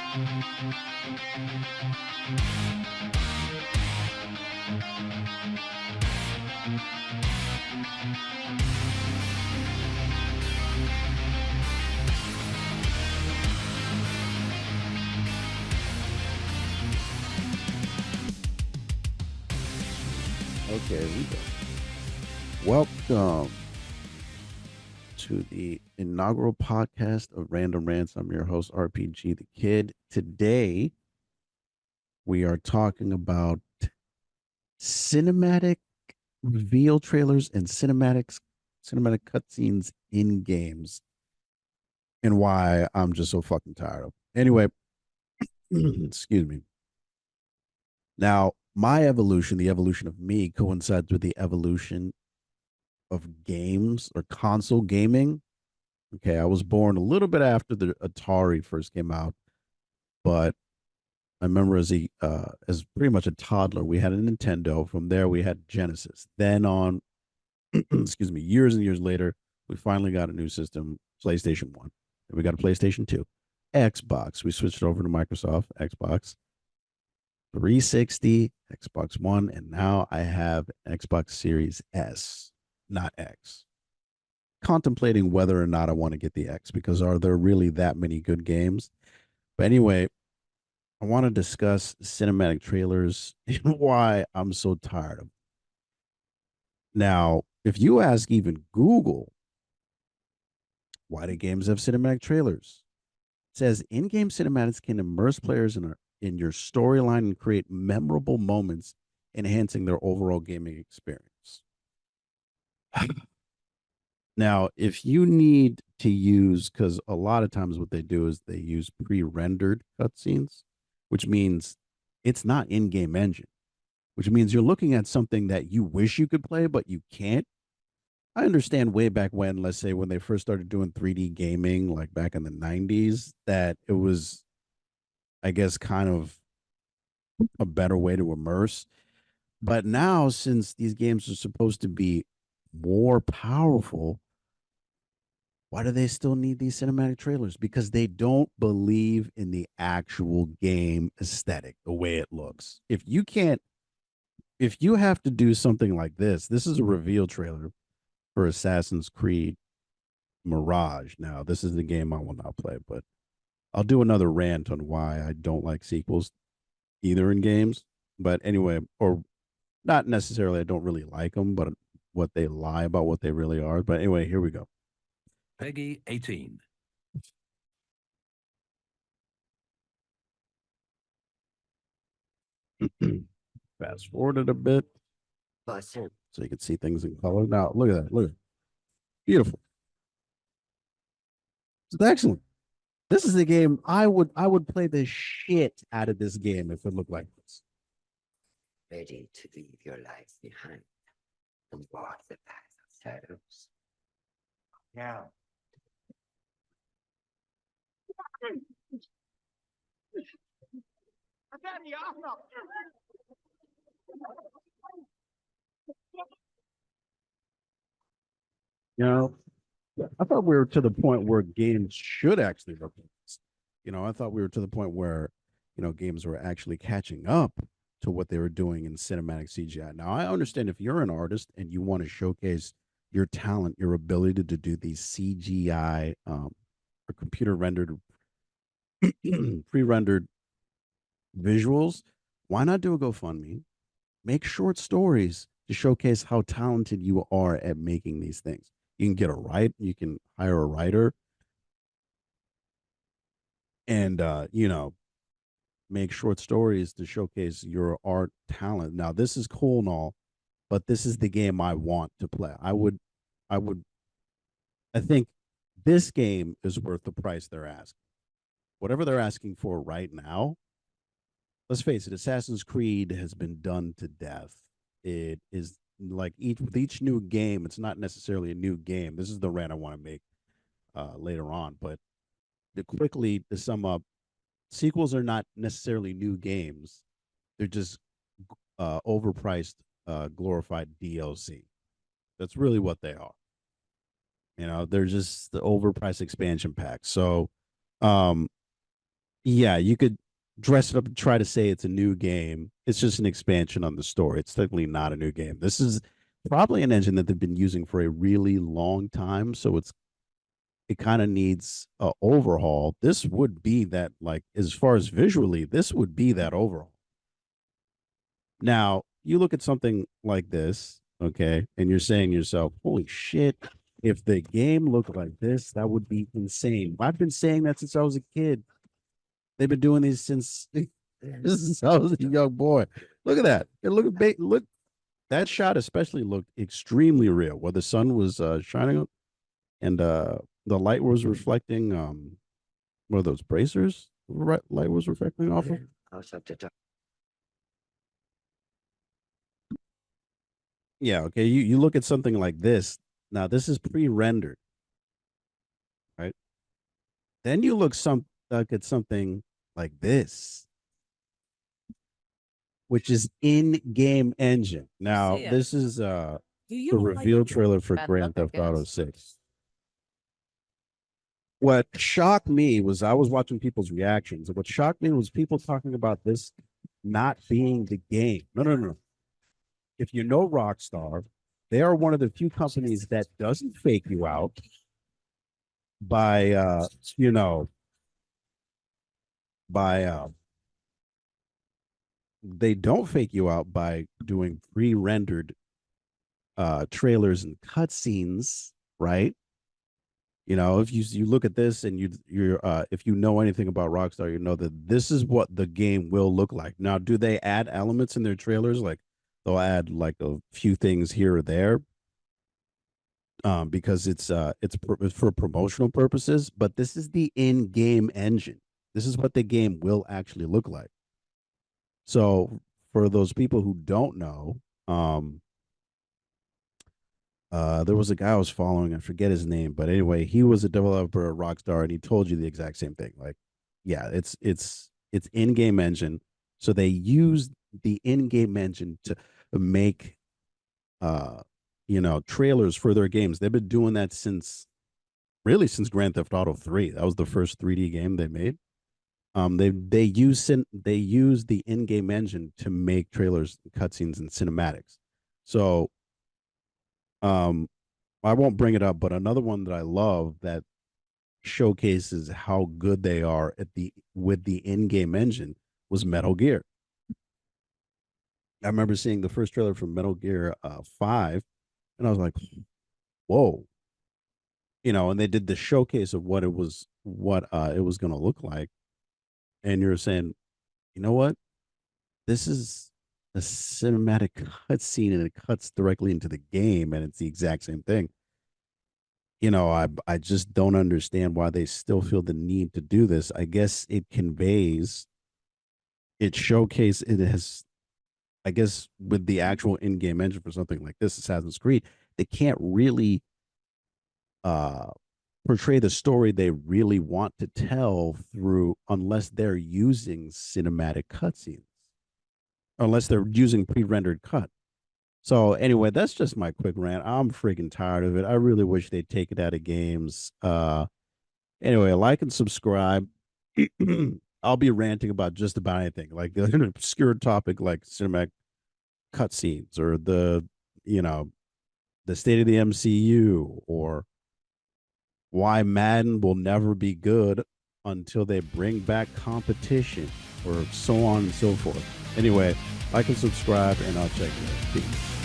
Okay, we go. Welcome to the inaugural podcast of Random Rants. I'm your host, RPG the Kid. Today, we are talking about cinematic reveal trailers and cinematic cutscenes in games, and why I'm just so fucking tired of. Anyway, excuse me. Now, my evolution, the evolution of me, coincides with the evolution of games or console gaming. Okay, I was born a little bit after the Atari first came out, but I remember as pretty much a toddler, we had a Nintendo. From there, we had Genesis. Then on, excuse me, years and years later, we finally got a new system, PlayStation One. Then we got a PlayStation Two, Xbox. We switched over to Microsoft Xbox 360, Xbox One, and now I have Xbox Series S, not X. Contemplating whether or not I want to get the X, because are there really that many good games? But anyway, I want to discuss cinematic trailers and why I'm so tired of them. Now, if you ask even Google why do games have cinematic trailers, it says in-game cinematics can immerse players in your storyline and create memorable moments, enhancing their overall gaming experience. Now, if you need to use, because a lot of times what they do is they use pre-rendered cutscenes, which means it's not in-game engine, which means you're looking at something that you wish you could play, but you can't. I understand way back when, let's say when they first started doing 3D gaming, like back in the 90s, that it was, I guess, kind of a better way to immerse. But now, since these games are supposed to be more powerful, why do they still need these cinematic trailers? Because they don't believe in the actual game aesthetic, the way it looks. If you have to do something like this is a reveal trailer for Assassin's Creed Mirage. Now, this is the game I will not play, but I'll do another rant on why I don't like sequels either in games. But anyway, or not necessarily, I don't really like them, but what they lie about what they really are. But anyway, here we go. Peggy 18. Fast forward it a bit so you can see things in color. Now, look at that. Look at it. Beautiful. It's excellent. This is the game I would play the shit out of this game if it looked like this. Ready to leave your life behind and walk the path of shadows. Now. You know, I thought we were to the point where games should actually replace. I thought we were to the point where, games were actually catching up to what they were doing in cinematic CGI. Now, I understand if you're an artist and you want to showcase your talent, your ability to do these CGI or computer rendered, pre-rendered visuals, why not do a GoFundMe? Make short stories to showcase how talented you are at making these things. You can hire a writer and make short stories to showcase your art talent. Now, this is cool and all, but this is the game I want to play. I think this game is worth the price they're asking. Whatever they're asking for right now, let's face it, Assassin's Creed has been done to death. It is like with each new game, it's not necessarily a new game. This is the rant I want to make later on, but to sum up, sequels are not necessarily new games. They're just overpriced, glorified DLC. That's really what they are. They're just the overpriced expansion packs. So, Yeah, you could dress it up and try to say it's a new game. It's just an expansion on the story. It's technically not a new game. This is probably an engine that they've been using for a really long time, so it kind of needs a overhaul. This would be that, like, as far as visually, this would be that overhaul. Now, you look at something like this, okay, and you're saying to yourself, holy shit, if the game looked like this, that would be insane. I've been saying that since I was a kid. They've been doing these since since I was a young boy. Look at that. And look, that shot especially looked extremely real, where the sun was shining and the light was reflecting what are those bracers? Light was reflecting off of. Also the dog. Yeah, okay. You look at something like this. Now this is pre-rendered, right? Then you look at something like this, which is in-game engine. Now See ya. this is Do you the like reveal trailer for bad Grand luck, I Theft Auto guess? 6. What shocked me was I was watching people's reactions, and what shocked me was people talking about this not being the game. No. If you know Rockstar, they are one of the few companies that doesn't fake you out by you know, by they don't fake you out by doing pre-rendered trailers and cutscenes, right? You know, if you look at this and you're if you know anything about Rockstar, you know that this is what the game will look like. Now, do they add elements in their trailers? Like they'll add like a few things here or there, because it's for promotional purposes. But this is the in-game engine. This is what the game will actually look like. So for those people who don't know, there was a guy I was following, I forget his name, but anyway, he was a developer at Rockstar and he told you the exact same thing. Like, yeah, it's in-game engine. So they use the in-game engine to make trailers for their games. They've been doing that since Grand Theft Auto 3. That was the first 3D game they made. They use the in-game engine to make trailers, cutscenes, and cinematics. So I won't bring it up, but another one that I love that showcases how good they are with the in-game engine was Metal Gear. I remember seeing the first trailer for Metal Gear 5, and I was like, whoa. And they did the showcase of what it was going to look like. And you're saying, you know what? This is a cinematic cutscene and it cuts directly into the game, and it's the exact same thing. I just don't understand why they still feel the need to do this. I guess it has, I guess, with the actual in-game engine for something like this, Assassin's Creed, they can't really portray the story they really want to tell through unless they're using cinematic cutscenes, unless they're using pre-rendered cut. So anyway, that's just my quick rant. I'm freaking tired of it. I really wish they'd take it out of games. Anyway, like and subscribe. I'll be ranting about just about anything, like an obscure topic like cinematic cutscenes or the state of the MCU, or why Madden will never be good until they bring back competition, or so on and so forth. Anyway, like and subscribe, and I'll check you out. Peace.